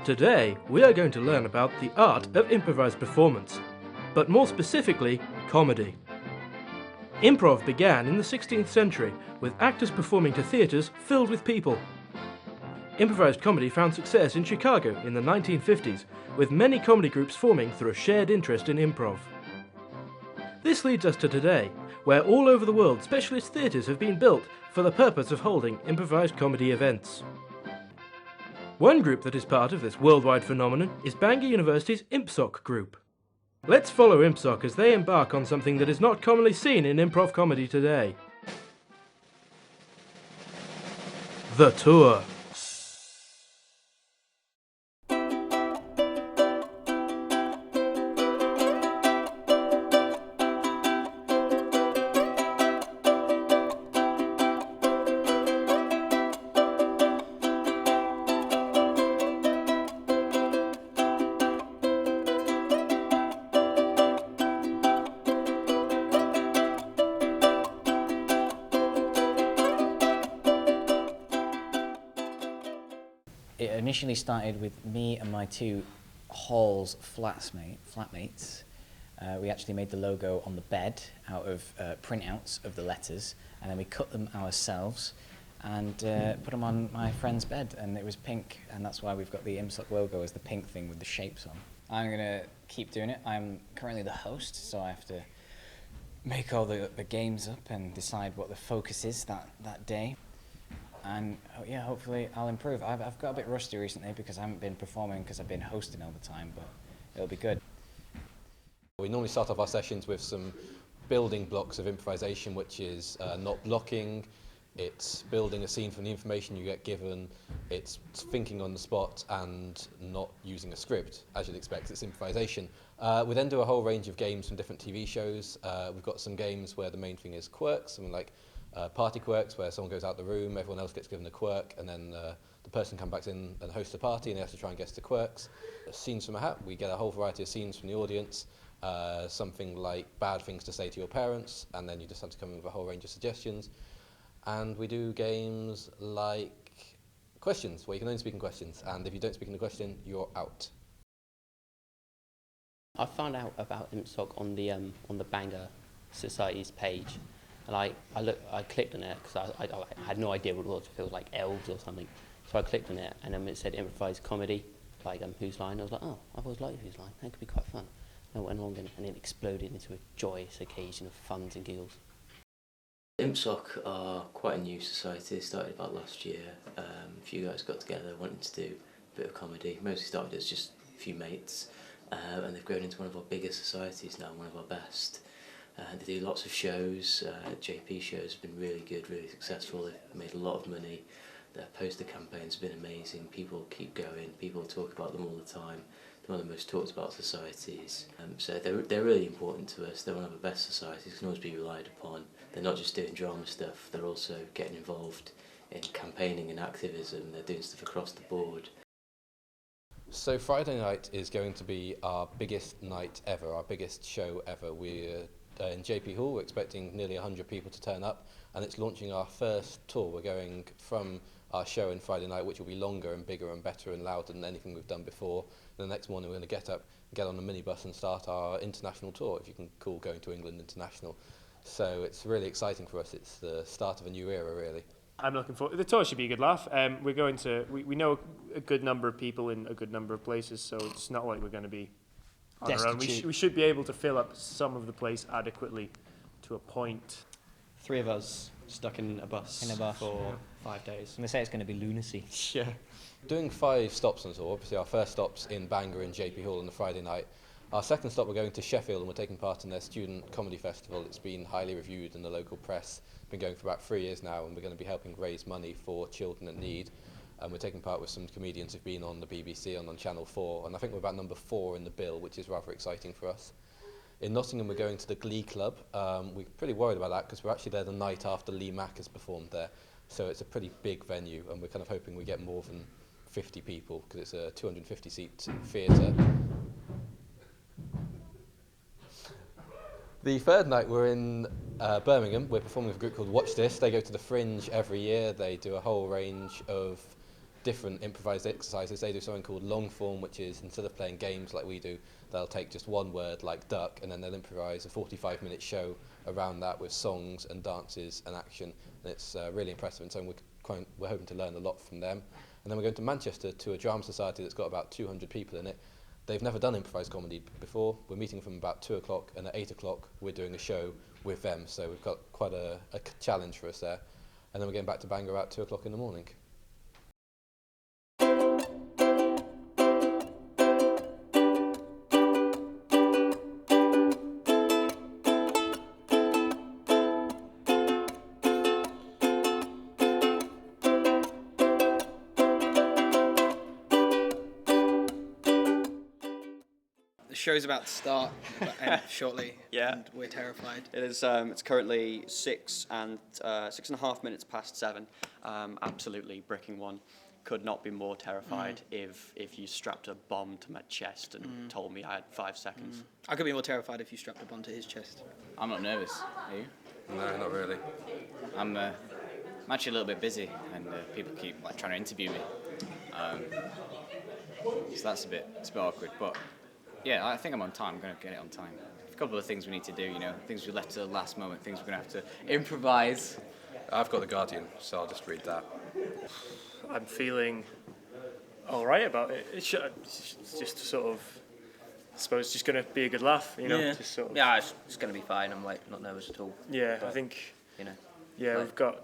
Today, we are going to learn about the art of improvised performance, but more specifically, comedy. Improv began in the 16th century with actors performing to theatres filled with people. Improvised comedy found success in Chicago in the 1950s, with many comedy groups forming through a shared interest in improv. This leads us to today, where all over the world specialist theatres have been built for the purpose of holding improvised comedy events. One group that is part of this worldwide phenomenon is Bangor University's ImpSoc group. Let's follow ImpSoc as they embark on something that is not commonly seen in improv comedy today. The Tour. It initially started with me and my two Halls flatmates. We actually made the logo on the bed out of printouts of the letters, and then we cut them ourselves and put them on my friend's bed, and it was pink, and that's why we've got the ImpSoc logo as the pink thing with the shapes on. I'm going to keep doing it. I'm currently the host, so I have to make all the games up and decide what the focus is that day. And yeah, hopefully I'll improve. I've got a bit rusty recently because I haven't been performing because I've been hosting all the time, but it'll be good. We normally start off our sessions with some building blocks of improvisation, which is not blocking, it's building a scene from the information you get given, it's thinking on the spot and not using a script. As you'd expect, it's improvisation. We then do a whole range of games from different TV shows. We've got some games where the main thing is quirks, something like party quirks, where someone goes out the room, everyone else gets given a quirk, and then the person comes back in and hosts a party, and they have to try and guess the quirks. Scenes from a hat, we get a whole variety of scenes from the audience, something like bad things to say to your parents, and then you just have to come in with a whole range of suggestions. And we do games like questions, where you can only speak in questions, and if you don't speak in the question, you're out. I found out about ImpSoc on the Bangor Society's page. And I clicked on it because I had no idea what it was. If it was like elves or something. So I clicked on it, and then it said improvised comedy, like Whose Line. I was like, oh, I've always liked Whose Line. That could be quite fun. And I went along and it exploded into a joyous occasion of funs and giggles. ImpSoc are quite a new society. They started about last year. A few guys got together, wanted to do a bit of comedy. Mostly started as just a few mates, and they've grown into one of our biggest societies now, one of our best. They do lots of shows. JP shows have been really good, really successful. They've made a lot of money. Their poster campaigns have been amazing. People keep going. People talk about them all the time. They're one of the most talked about societies. So they're really important to us. They're one of the best societies, can always be relied upon. They're not just doing drama stuff. They're also getting involved in campaigning and activism. They're doing stuff across the board. So Friday night is going to be our biggest night ever, our biggest show ever. We're in JP Hall, we're expecting nearly 100 people to turn up, and it's launching our first tour. We're going from our show on Friday night, which will be longer and bigger and better and louder than anything we've done before. And the next morning we're going to get up, get on a minibus and start our international tour, if you can call going to England international. So it's really exciting for us. It's the start of a new era, really. I'm looking forward. The tour should be a good laugh. We're going to. We know a good number of people in a good number of places, so it's not like we're going to be on our own. We should be able to fill up some of the place adequately to a point. 3 of us stuck in a bus for 5 days. I'm going to say it's going to be lunacy. Yeah. Doing 5 stops on tour. Obviously our first stop's in Bangor and JP Hall on the Friday night. Our second stop, we're going to Sheffield, and we're taking part in their student comedy festival. It's been highly reviewed in the local press. It's been going for about 3 years now, and we're going to be helping raise money for children in need. And we're taking part with some comedians who've been on the BBC and on Channel 4, and I think we're about number 4 in the bill, which is rather exciting for us. In Nottingham, we're going to the Glee Club. We're pretty worried about that because we're actually there the night after Lee Mack has performed there. So it's a pretty big venue, and we're kind of hoping we get more than 50 people because it's a 250-seat theatre. The third night we're in Birmingham. We're performing with a group called Watch This. They go to the Fringe every year. They do a whole range of different improvised exercises. They do something called long form, which is instead of playing games like we do, they'll take just one word like duck, and then they'll improvise a 45-minute show around that with songs and dances and action. And it's really impressive, and so we're hoping to learn a lot from them. And then we're going to Manchester to a drama society that's got about 200 people in it. They've never done improvised comedy before. We're meeting from about 2 o'clock, and at 8 o'clock we're doing a show with them. So we've got quite a challenge for us there. And then we're getting back to Bangor at 2 o'clock in the morning. The show's about to start shortly. Yeah. And we're terrified. It is. It's currently 6.5 minutes past 7. Absolutely bricking one. Could not be more terrified if you strapped a bomb to my chest and told me I had 5 seconds. I could be more terrified if you strapped a bomb to his chest. I'm not nervous. Are you? No, not really. I'm actually a little bit busy, and people keep trying to interview me. So that's a bit awkward, but yeah, I think I'm on time. I'm going to get it on time. A couple of things we need to do, things we left to the last moment, things we're going to have to improvise. I've got The Guardian, so I'll just read that. I'm feeling all right about it. It's just sort of, I suppose, just going to be a good laugh, Yeah. Just sort of, Yeah, it's going to be fine. I'm not nervous at all. yeah, But, I think. Like, We've got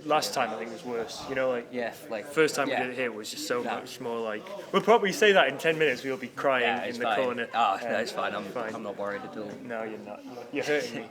last time I think was worse. First time we did it here was just so much more like. We'll probably say that in 10 minutes. We'll be crying in the fine. corner. Oh, no, it's fine. I'm not worried at all. No, you're not. You're hurting me.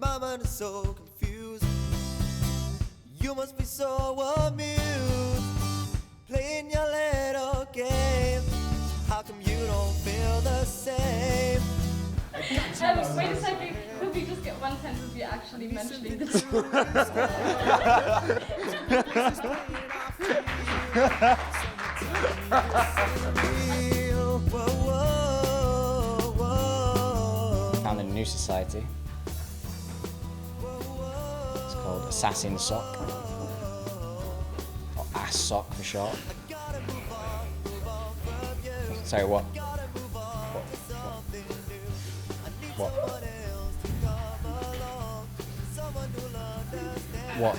Mama is so confused. You must be so amused playing your little game. How come you don't feel the same? Wait a second. Could we just get one sentence you actually mentioning this? Found a new society. It's called Assassin Soc, or Ass Soc for short. Sorry, what? What? What?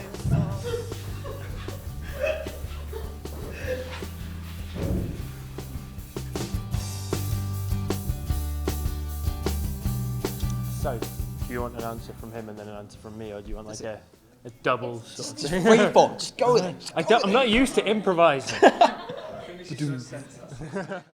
So, do you want an answer from him and then an answer from me, or do you want a double sort of thing? Free form, just go with it. I'm not used to improvising.